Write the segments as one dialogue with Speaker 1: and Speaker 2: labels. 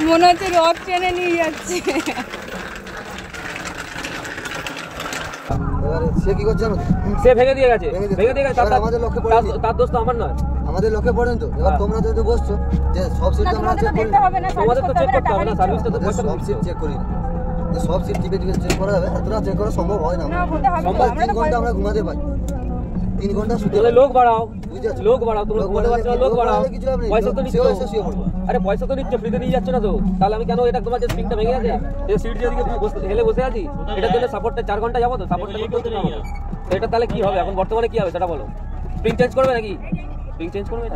Speaker 1: মনে হচ্ছে রথ ট্রেনে নিয়ে যাচ্ছে।
Speaker 2: সে কি করছে জানো?
Speaker 3: সে ভেঙে দিয়ে গেছে, আমাদের লক্ষ্যে পড়ে, তার দোষ তো আমার নয়, আমাদের লক্ষ্যে পড়েন তো। এবার তোমরা যদি বসছো যে সব সিট আমরা চেক করি, আমাদের তো চেক করতে হবে না, সার্ভিসটা তো সব সিট চেক করি না, যে সব সিট টিপে চেক করা যাবে এতটা চেক করা সম্ভব হয় না। সম্ভব 3 ঘন্টা আমরা ঘুমাতে পাই, 3 ঘন্টা শুতে লোক বাড়াও, লোক বাড়াও, তোমরা ঘুমাতে পারছো না, লোক বাড়াও, পয়সা তো নিচ্ছ, আরে পয়সা তো নিচ্ছ, ফ্রিতে নিয়ে যাচ্ছ না তো, তাহলে আমি কেন এটা তোমার যে স্প্রিংটা ভেঙে গেছে, এই সিট যেদিকে হেলে বসে আছি, এটার জন্য সাপোর্টটা 4 ঘন্টা যাবো তো, সাপোর্টটা করতে হচ্ছে না আমাকে, এটা তাহলে কি হবে এখন বর্তমানে কি হবে সেটা বলো? স্প্রিং চেঞ্জ করবে নাকি? স্প্রিং চেঞ্জ করবে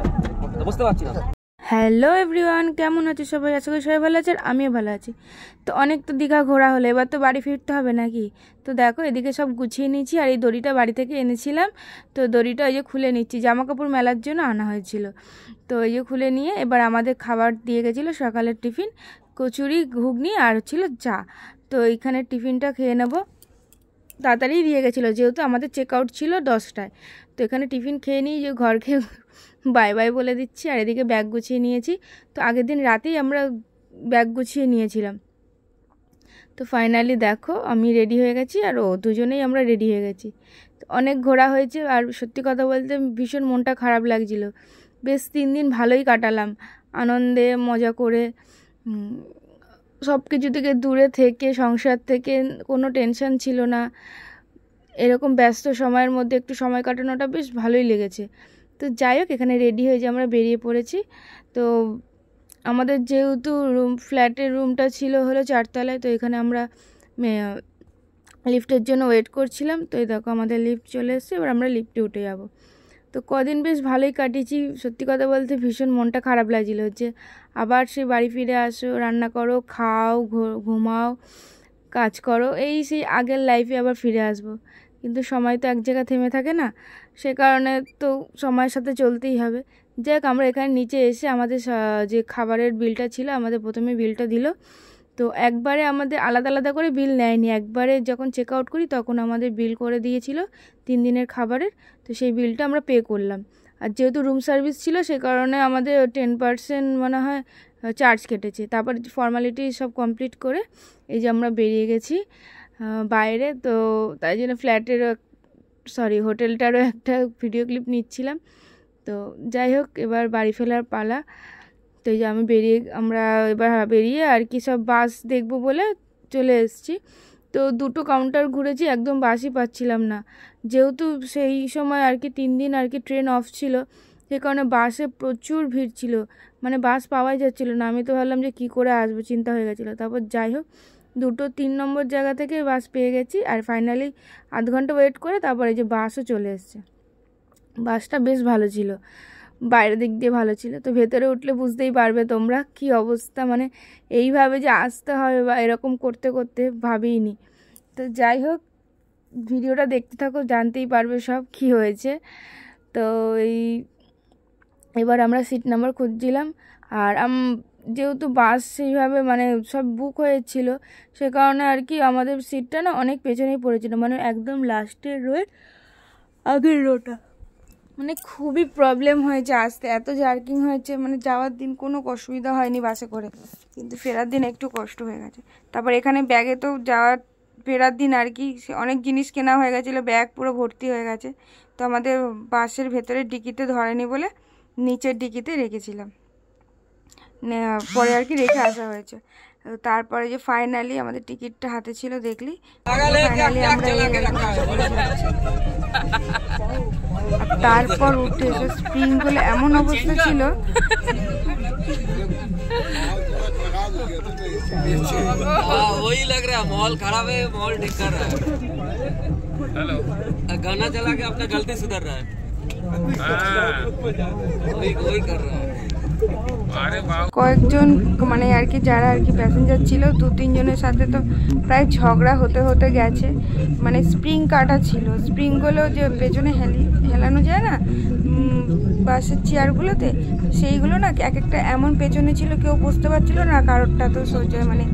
Speaker 3: এটা বুঝতে পারছি না।
Speaker 1: হ্যালো এভরিওয়ান, কেমন আছো সবাই? আশা করি সবাই ভালো আছে, আর আমিও ভালো আছি। তো অনেক তো দীঘা ঘোরা হলো, এবার তো বাড়ি ফিরতে হবে নাকি। তো দেখো এদিকে সব গুছিয়ে নিয়েছি, আর এই দড়িটা বাড়ি থেকে এনেছিলাম, তো দড়িটা এই যে খুলে নিচ্ছি, জামা কাপড় মেলার জন্য আনা হয়েছিল। তো এই যে খুলে নিয়ে এবার আমাদের খাবার দিয়ে গেছিলো সকালের টিফিন, কচুরি, ঘুগনি আর ছিল চা। তো এইখানে টিফিনটা খেয়ে নেবো, তাড়াতাড়ি দিয়ে গেছিলো যেহেতু আমাদের চেক আউট ছিল 10টায়। তো এখানে টিফিন খেয়ে নিই, যে ঘরকে বাই বাই বলে দিচ্ছি। আর এদিকে ব্যাগ গুছিয়ে নিয়েছি, তো আগের দিন রাতেই আমরা ব্যাগ গুছিয়ে নিয়েছিলাম। তো ফাইনালি দেখো আমি রেডি হয়ে গেছি, আর ও দুজনেই আমরা রেডি হয়ে গেছি। তো অনেক ঘোরা হয়েছে, আর সত্যি কথা বলতে ভীষণ মনটা খারাপ লাগছিল। বেশ 3 দিন ভালোই কাটালাম, আনন্দে মজা করে, সব কিছু থেকে দূরে থেকে, সংসার থেকে কোনো টেনশন ছিল না। এরকম ব্যস্ত সময়ের মধ্যে একটু সময় কাটানোটা বেশ ভালোই লেগেছে। তো যাই হোক, এখানে রেডি হয়ে যে আমরা বেরিয়ে পড়েছি। তো আমাদের যেহেতু ফ্ল্যাটের রুমটা ছিল হলো 4 তলায়, তো এখানে আমরা লিফটের জন্য ওয়েট করছিলাম। তো এই দেখো আমাদের লিফট চলে এসেছে, এবার আমরা লিফটে উঠে যাব। তো কদিন বেশ ভালোই কাটিয়েছি, সত্যি কথা বলতে ভীষণ মনটা খারাপ লাগছিল যে আবার সেই বাড়ি ফিরে আসো, রান্না করো, খাও, ঘুমাও, কাজ করো, এই সেই আগের লাইফে আবার ফিরে আসবো। কিন্তু সময় তো এক জায়গায় থেমে থাকে না, সে কারণে তো সময়ের সাথে চলতেই হবে। যাই হোক, আমরা এখানে নিচে এসে আমাদের যে খাবারের বিলটা ছিল, আমাদের প্রথমে বিলটা দিল। তো একবারে আমাদের আলাদা আলাদা করে বিল নেয়নি, একবারে যখন চেক আউট করি তখন আমাদের বিল করে দিয়েছিল 3 দিনের খাবারের। তো সেই বিলটা আমরা পে করলাম, আর যেহেতু রুম সার্ভিস ছিল সে কারণে আমাদের 10% মনে হয় চার্জ কেটেছে। তারপর ফর্মালিটি সব কমপ্লিট করে এই যে আমরা বেরিয়ে গেছি বাইরে। তো তাই জন্য হোটেলটারও একটা ভিডিও ক্লিপ নিচ্ছিলাম। তো যাই হোক, এবার বাড়ি ফেরার পালা। তো এই যে আমরা এবার বেরিয়ে আর কি সব বাস দেখবো বলে চলে এসেছি। তো 2টো কাউন্টার ঘুরেছি, একদম বাসই পাচ্ছিলাম না, যেহেতু সেই সময় আর কি 3 দিন আর কি ট্রেন অফ ছিল, সে কারণে বাসে প্রচুর ভিড় ছিল, মানে বাস পাওয়াই যাচ্ছিলো না। আমি তো ভাবলাম যে কী করে আসবো, চিন্তা হয়ে গেছিলো। তারপর যাই হোক 3 নম্বর জায়গা থেকে বাস পেয়ে গেছি, আর ফাইনালি আধ ঘন্টা ওয়েট করে তারপরে এই যে বাসও চলে এসছে। বাসটা বেশ ভালো ছিল, বাইরের দিক দিয়ে ভালো ছিল। তো ভেতরে উঠলে বুঝতেই পারবে তোমরা কি অবস্থা, মানে এইভাবে যে আসতে হবে বা এরকম করতে করতে ভাবিনি। তো যাই হোক, ভিডিওটা দেখতে থাকো, জানতেই পারবে সব কি হয়েছে। তো এবার আমরা সিট নাম্বার খুঁজছিলাম, আর যেহেতু বাস সেইভাবে মানে সব বুক হয়েছিল, সে কারণে আর কি আমাদের সিটটা না অনেক পেছনেই পড়েছিল, মানে একদম লাস্টের রোয়ে আগের রোটা। মানে খুবই প্রবলেম হয়েছে আসতে, এত জার্কিং হয়েছে। মানে যাওয়ার দিন কোনো অসুবিধা হয়নি বাসে করে, কিন্তু ফেরার দিন একটু কষ্ট হয়ে গেছে। তারপর এখানে ব্যাগে তো ফেরার দিন আর কি অনেক জিনিস কেনা হয়ে গেছিলো, ব্যাগ পুরো ভর্তি হয়ে গেছে। তো আমাদের বাসের ভেতরের ডিকিতে ধরেনি বলে নিচের ডিকিতে রেখেছিলাম, পরে আর কি রেখে আসা হয়েছে। তারপরে যে ফাইনালি আমাদের টিকিটটা হাতে ছিল, দেখলি ফাইনালি আমরা তারপর উঠে এসে স্প্রিং গুলো এমন অবস্থা ছিল,
Speaker 3: वही लग रहा है माहौल खराब है, माहौल ठीक कर रहा है। हेलो, गाना चला के अपना गलती सुधर रहा है, वही कर रहा है।
Speaker 1: কয়েকজন মানে আর কি যারা আর কি প্যাসেঞ্জার ছিল 2-3 জনের সাথে তো প্রায় ঝগড়া হতে হতে গেছে। মানে স্প্রিং কাটা ছিল, স্প্রিংগুলো যে পেছনে হেলানো যায় না বাসের চেয়ারগুলোতে, সেইগুলো না এক একটা এমন পেছনে ছিল কেউ বুঝতে পারছিল না, কারোরটা তো সোজা মানে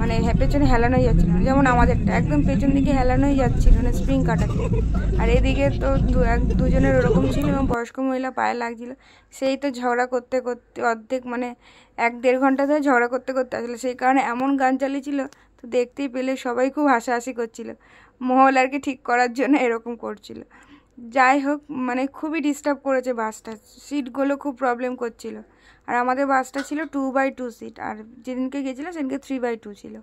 Speaker 1: মানে পেছনে হেলানোই যাচ্ছিল না, যেমন আমাদেরটা একদম পেছন দিকে হেলানোই যাচ্ছিল মানে স্প্রিং কাটাতে। আর এদিকে তো দুজনের ওরকম ছিল এবং বয়স্ক মহিলা পায়ে লাগছিল। সেই তো ঝগড়া করতে করতে অর্ধেক মানে 1-1.5 ঘন্টা ধরে ঝগড়া করতে করতে আসলে, সেই কারণে এমন গান চালিয়েছিল তো দেখতেই পেলে সবাই খুব হাসাহাসি করছিল। মহল আর কি ঠিক করার জন্য এরকম করছিল। যাই হোক মানে খুবই ডিস্টার্ব করেছে বাসটা, সিটগুলো খুব প্রবলেম করছিল। আর আমাদের বাসটা ছিল 2x2 সিট, আর যেদিনকে গেছিলো সেদিনকে 3x2 ছিল।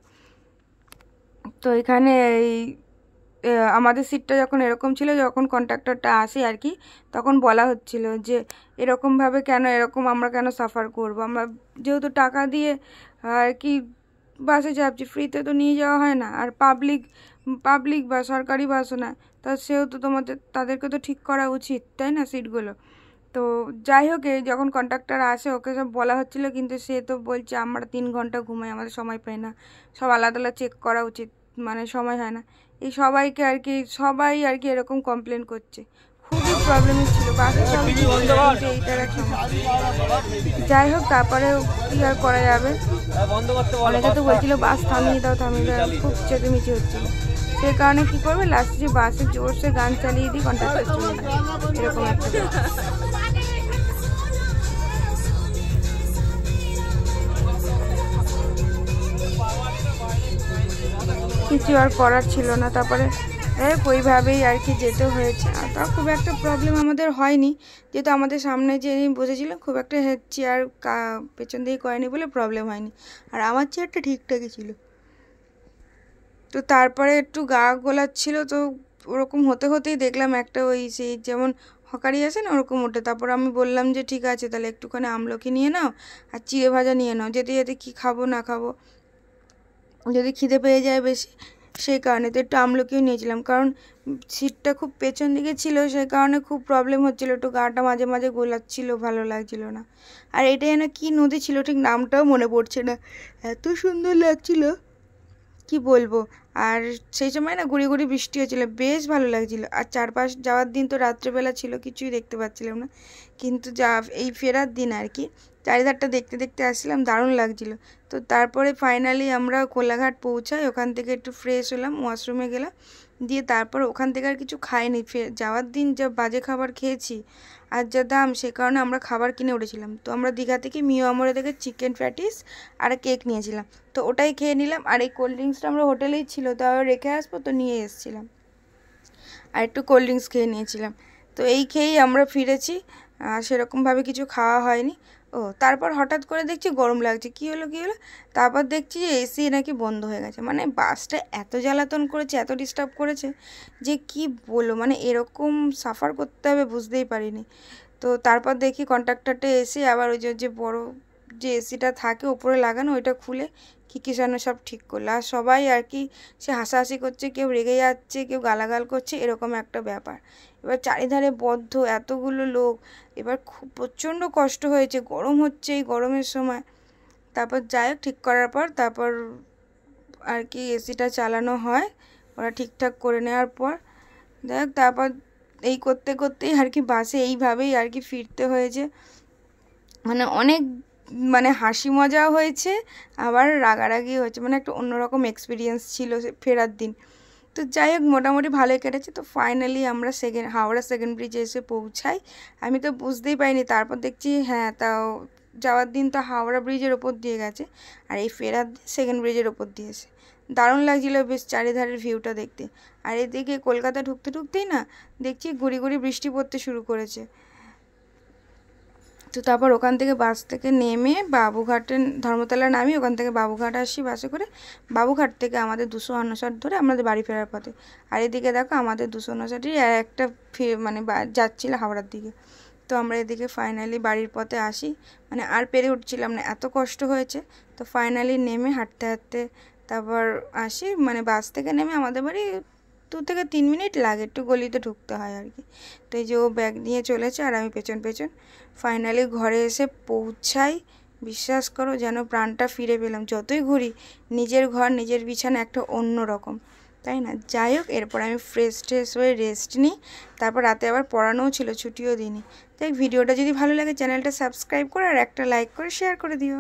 Speaker 1: তো এখানে এই আমাদের সিটটা যখন এরকম ছিল, যখন কন্ট্রাক্টরটা আসে আর কি, তখন বলা হচ্ছিল যে এরকমভাবে কেন, এরকম আমরা কেন সাফার করব, আমরা যেহেতু টাকা দিয়ে আর কি বাসে চাপছি, ফ্রিতে তো নিয়ে যাওয়া হয় না, আর পাবলিক বা সরকারি বাসও না, তা সেহেতু তাদেরকে তো ঠিক করা উচিত, তাই না সিটগুলো। তো যাই হোক যখন কন্ট্রাক্টর আসে ওকে সব বলা হচ্ছিলো, কিন্তু সে তো বলছে আমরা 3 ঘন্টা ঘুমাই, আমাদের সময় পাই না, সব আলাদা আলাদা চেক করা উচিত, মানে সময় হয় না। এই সবাইকে আর কি সবাই আর কি এরকম কমপ্লেন করছে, খুবই প্রবলেমের ছিল বাসে সব। যাই হোক তারপরে কি আর করা যাবে, অনেকে তো বলছিল বাস থামিয়ে দাও, খুব চেঁচামেচি হচ্ছিল। সেই কারণে কি করবে, লাস্টে যে বাসে জোরসে গান চালিয়ে দিই, কন্ট্রাক্টর চলে যায়, এরকম একটা কিছু আর করার ছিল না। তারপরে ওইভাবেই আর কি যেতে হয়েছে। আর তাও খুব একটা প্রবলেম আমাদের হয়নি, যেহেতু আমাদের সামনে যে বসেছিলাম খুব একটা চেয়ার পেছন দিকে করেনি বলে প্রবলেম হয়নি, আর আমার চেয়ারটা ঠিকঠাকই ছিল। তো তারপরে একটু গা গোলাচ্ছিল, তো ওরকম হতে হতেই দেখলাম একটা ওই সেই যেমন হকারি আছে না ওরকম ওঠে। তারপর আমি বললাম যে ঠিক আছে তাহলে একটুখানি আমলকি নিয়ে নাও আর চিড়ে ভাজা নিয়ে নাও, যেতে যেতে কী খাবো না খাবো, যদি খিদে পেয়ে যায় বেশি, সেই কারণে তো একটু আমলকিও নিয়েছিলাম। কারণ সিটটা খুব পেছন দিকে ছিল, সেই কারণে খুব প্রবলেম হচ্ছিলো, একটু গাটা মাঝে মাঝে গোলাচ্ছিল, ভালো লাগছিল না। আর এটা যেন কী নদী ছিল ঠিক নামটাও মনে পড়ছে না, এত সুন্দর লাগছিল কি বলবো। আর সেই সময় না গুড়ি গুড়ি বৃষ্টি হচ্ছিলো, বেশ ভালো লাগছিলো। আর চারপাশ যাওয়ার দিন তো রাত্রেবেলা ছিল, কিছুই দেখতে পাচ্ছিলাম না, কিন্তু এই ফেরার দিন আর কি চারিধারটা দেখতে দেখতে আসছিলাম, দারুণ লাগছিলো। তো তারপরে ফাইনালি আমরা কোলাঘাট পৌঁছাই, ওখান থেকে একটু ফ্রেশ হলাম, ওয়াশরুমে গেলাম, দিয়ে তারপর ওখান থেকে আর কিছু খাইনি। যাওয়ার দিন যা বাজে খাবার খেয়েছি আর যা দাম, সে কারণে আমরা খাবার কিনে উঠেছিলাম। তো আমরা দীঘা থেকে মিও আমরে থেকে চিকেন প্যাটিস আর কেক নিয়েছিলাম, তো ওটাই খেয়ে নিলাম। আর এই কোল্ড ড্রিঙ্কসটা আমরা হোটেলেই ছিল, তো আবার রেখে আসবো, তো নিয়ে এসেছিলাম, আর একটু কোল্ড ড্রিঙ্কস খেয়ে নিয়েছিলাম। তো এই খেয়েই আমরা ফিরেছি, সেরকমভাবে কিছু খাওয়া হয়নি। তারপর হঠাৎ করে দেখছি গরম লাগছে, কী হলো, তারপর দেখছি যে এসি নাকি বন্ধ হয়ে গেছে। মানে বাসটা এত জ্বালাতন করেছে, এত ডিস্টার্ব করেছে যে কি বলবো, মানে এরকম সাফার করতে হবে বুঝতেই পারিনি। তো তারপর দেখি কন্ট্রাক্টরটা এসে আবার ওই যে বড় যে এসিটা থাকে উপরে লাগানো, ওইটা খুলে কী যেন সব ঠিক করলো। আর সবাই আর কি সে হাসাহাসি করছে, কেউ রেগে যাচ্ছে, কেউ গালাগাল করছে, এরকম একটা ব্যাপার। এবার চারিধারে বদ্ধ, এতগুলো লোক, এবার খুব প্রচণ্ড কষ্ট হয়েছে, গরম হচ্ছে এই গরমের সময়। তারপর যাই হোক ঠিক করার পর তারপর আর কি এসিটা চালানো হয়, ওরা ঠিকঠাক করে নেওয়ার পর দেখ, তারপর এই করতে করতেই আর কি বাসে এইভাবেই আর কি ফিরতে হয়েছে। মানে অনেক হাসি মজাও হয়েছে, আবার রাগারাগি হয়েছে, মানে একটা অন্যরকম এক্সপিরিয়েন্স ছিল ফেরার দিন। তো যাই হোক মোটামুটি ভালোই কেটেছে। তো ফাইনালি আমরা হাওড়া সেকেন্ড ব্রিজে এসে পৌঁছাই। আমি তো বুঝতেই পারিনি, তারপর দেখছি হ্যাঁ, তাও যাওয়ার দিন তো হাওড়া ব্রিজের ওপর দিয়ে গেছে, আর এই ফেরার দিন সেকেন্ড ব্রিজের ওপর দিয়েছে। দারুণ লাগছিলো বেশ চারিধারের ভিউটা দেখতে। আর এদিকে কলকাতা ঢুকতেই না দেখছি গুড়ি গুড়ি বৃষ্টি পড়তে শুরু করেছে। তো তারপর ওখান থেকে বাস থেকে নেমে বাবুঘাটে, ধর্মতলা নামি, ওখান থেকে বাবুঘাট আসি বাসে করে। বাবুঘাট থেকে আমাদের 259 ধরে আমাদের বাড়ি ফেরার পথে। আর এদিকে দেখো আমাদের 259ই আর একটা যাচ্ছিল হাওড়ার দিকে। তো আমরা এদিকে ফাইনালি বাড়ির পথে আসি, আর পেরে উঠছিলাম না, এত কষ্ট হয়েছে। তো ফাইনালি নেমে হাঁটতে হাঁটতে তারপর আসি, বাস থেকে নেমে আমাদের বাড়ি 2 থেকে 3 মিনিট লাগে, একটু গলিতে ঢুকতে হয় আর কি। তো এই যে ও ব্যাগ নিয়ে চলেছে আর আমি পেছন ফাইনালি ঘরে এসে পৌঁছাই। বিশ্বাস করো যেন প্রাণটা ফিরে পেলাম। যতই ঘুরি নিজের ঘর নিজের বিছানা একটা অন্য রকম, তাই না? যাই হোক এরপর আমি ফ্রেশ হয়ে রেস্ট নিই। তারপর রাতে আবার পড়ানোও ছিল, ছুটিও দিইনি। তাই ভিডিওটা যদি ভালো লাগে চ্যানেলটা সাবস্ক্রাইব করে আর একটা লাইক করে শেয়ার করে দিও।